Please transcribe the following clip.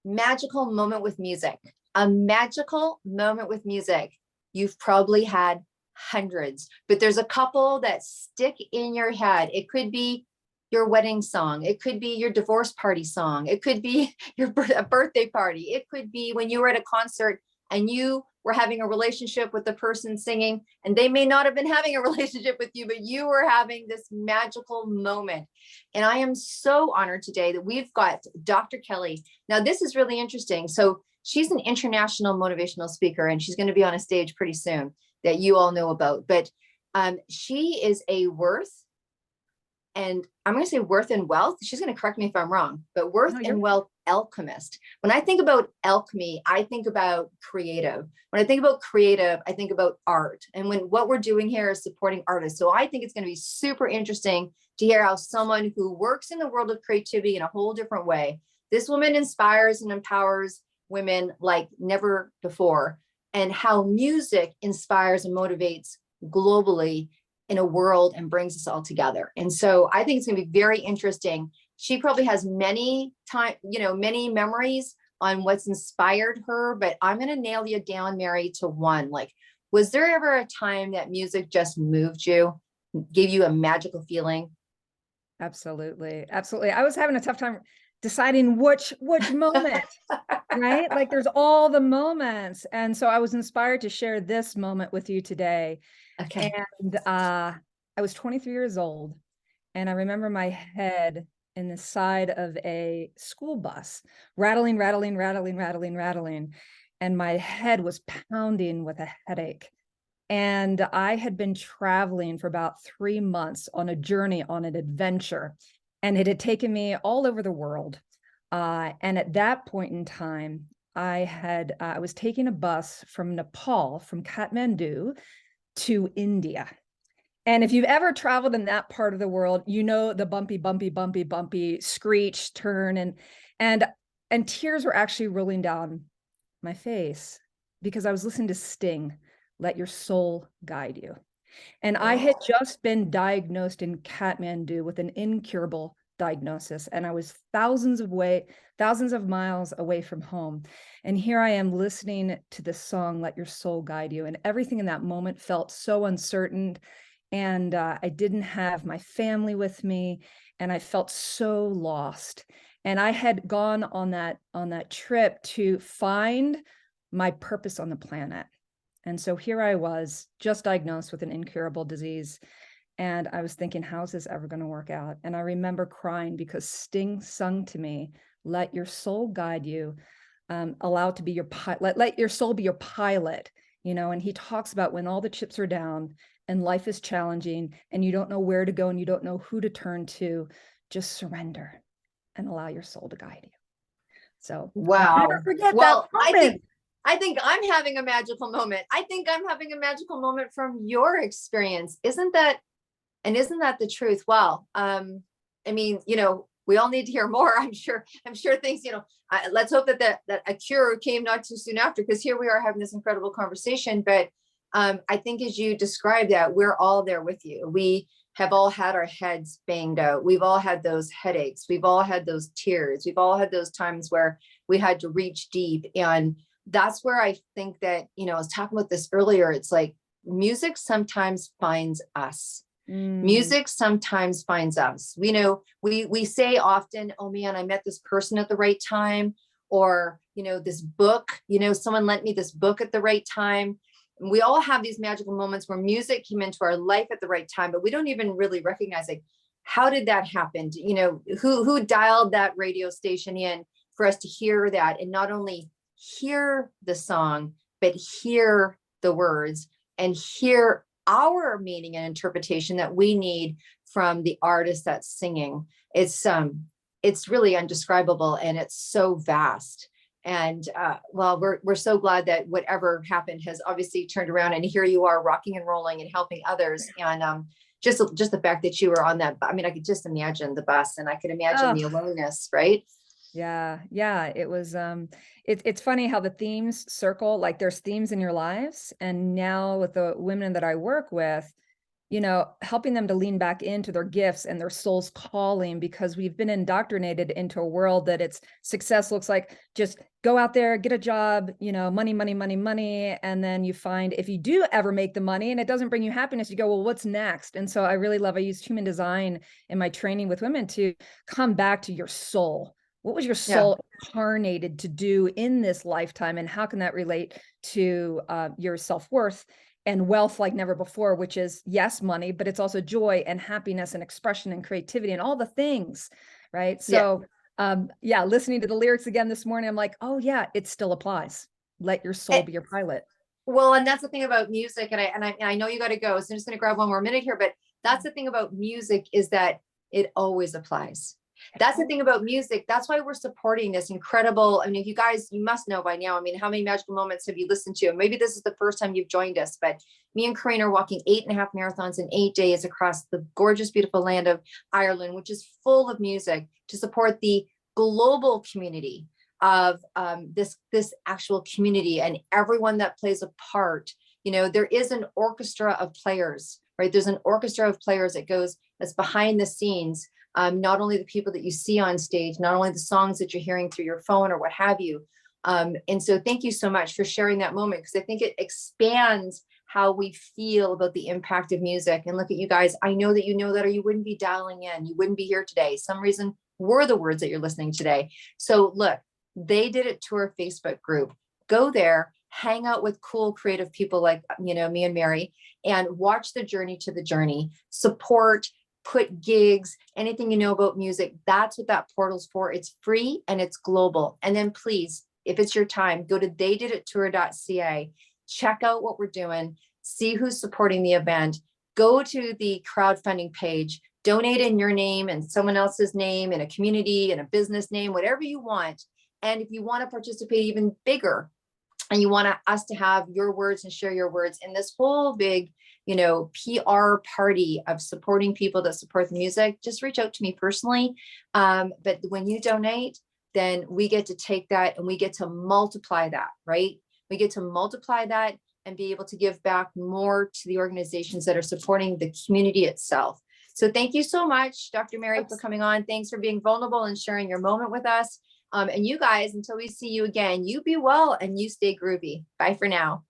magical moment with music. A magical moment with music. You've probably had hundreds, but there's a couple that stick in your head. It could be your wedding song. It could be your divorce party song. It could be your birthday party. It could be when you were at a concert and you were having a relationship with the person singing, and they may not have been having a relationship with you, but you were having this magical moment. And I am so honored today that we've got Dr. Kelly. Now, this is really interesting. So she's an international motivational speaker, and she's going to be on a stage pretty soon that you all know about. But she is a worth, and I'm going to say worth and wealth. She's going to correct me if I'm wrong, but worth and wealth alchemist. When I think about alchemy, I think about creative. When I think about creative, I think about art. And when what we're doing here is supporting artists. So I think it's going to be super interesting to hear how someone who works in the world of creativity in a whole different way, this woman inspires and empowers women like never before, and how music inspires and motivates globally in a world and brings us all together. And so I think it's going to be very interesting. She probably has many memories on what's inspired her, but I'm going to nail you down, Mary, to one. Like, was there ever a time that music just moved you, gave you a magical feeling? Absolutely. Absolutely. I was having a tough time deciding which moment, right? Like there's all the moments. And so I was inspired to share this moment with you today. Okay. And I was 23 years old, and I remember my head in the side of a school bus, rattling, rattling, rattling, rattling, rattling. And my head was pounding with a headache. And I had been traveling for about 3 months on a journey, on an adventure, and it had taken me all over the world. And at that point in time, I was taking a bus from Nepal, from Kathmandu to India. And if you've ever traveled in that part of the world, you know the bumpy, bumpy, bumpy, bumpy, screech, turn, and tears were actually rolling down my face because I was listening to Sting, Let Your Soul Guide You. And I had just been diagnosed in Kathmandu with an incurable diagnosis, and I was thousands of miles away from home. And here I am listening to this song, Let Your Soul Guide You. And everything in that moment felt so uncertain. And I didn't have my family with me, and I felt so lost. And I had gone on that trip to find my purpose on the planet. And so here I was, just diagnosed with an incurable disease. And I was thinking, how's this ever going to work out? And I remember crying because Sting sung to me, let your soul guide you, allow it to be your pilot, let your soul be your pilot, and he talks about when all the chips are down and life is challenging and you don't know where to go and you don't know who to turn to, just surrender and allow your soul to guide you. So wow. Never forget Well, that moment. I think I'm having a magical moment. I think I'm having a magical moment from your experience. Isn't that the truth? Well, I mean, we all need to hear more. I'm sure things, let's hope that a cure came not too soon after, because here we are having this incredible conversation. But I think as you described that, we're all there with you. We have all had our heads banged out. We've all had those headaches. We've all had those tears. We've all had those times where we had to reach deep. And that's where I think that, I was talking about this earlier. It's like music sometimes finds us. Music sometimes finds us. We say often, oh man, I met this person at the right time, or, this book, someone lent me this book at the right time. And we all have these magical moments where music came into our life at the right time, but we don't even really recognize, like, how did that happen? Who dialed that radio station in for us to hear that, and not only hear the song, but hear the words and hear our meaning and interpretation that we need from the artist that's singing. It's really undescribable, and it's so vast. And well, we're so glad that whatever happened has obviously turned around, and here you are rocking and rolling and helping others. And just the fact that you were on that, I mean, I could just imagine the bus, and I could imagine the aloneness, right? Yeah. It was, it's funny how the themes circle, like there's themes in your lives. And now with the women that I work with, you know, helping them to lean back into their gifts and their soul's calling, because we've been indoctrinated into a world that it's success looks like just go out there, get a job, you know, money, money, money, money. And then you find if you do ever make the money and it doesn't bring you happiness, you go, well, what's next? And so I really love, I use human design in my training with women to come back to your soul. What was your Yeah. soul incarnated to do in this lifetime? And how can that relate to your self-worth? And wealth like never before, which is, yes, money, but it's also joy and happiness and expression and creativity and all the things, right? Yeah. So yeah, listening to the lyrics again this morning, I'm like, oh yeah, it still applies. Let your soul be your pilot. Well, and that's the thing about music, and I know you got to go, so I'm just going to grab one more minute here, but that's the thing about music is that it always applies. That's the thing about music. That's why we're supporting this incredible. I mean, if you guys, you must know by now. I mean, how many magical moments have you listened to? Maybe this is the first time you've joined us, but me and Karina are walking 8.5 marathons in 8 days across the gorgeous, beautiful land of Ireland, which is full of music to support the global community of this actual community and everyone that plays a part. You know, there is an orchestra of players, right? There's an orchestra of players that goes that's behind the scenes. Not only the people that you see on stage, not only the songs that you're hearing through your phone or what have you. And so thank you so much for sharing that moment, because I think it expands how we feel about the impact of music. And look at you guys. I know that you know that, or you wouldn't be dialing in. You wouldn't be here today. Some reason were the words that you're listening today. So look, They Did It Tour Facebook group. Go there, hang out with cool, creative people like, you know, me and Mary, and watch the journey to the journey. Support, put gigs, anything you know about music. That's what that portal's for. It's free and it's global. And then please, if it's your time, go to theydidittour.ca, check out what we're doing, see who's supporting the event, go to the crowdfunding page, donate in your name and someone else's name, in a community, in a business name, whatever you want. And if you want to participate even bigger, and you want us to have your words and share your words in this whole big, you know, PR party of supporting people that support the music, just reach out to me personally. But when you donate, then we get to take that and we get to multiply that, right? We get to multiply that and be able to give back more to the organizations that are supporting the community itself. So thank you so much, Dr. Mary, for coming on. Thanks for being vulnerable and sharing your moment with us. And you guys, until we see you again, you be well and you stay groovy. Bye for now.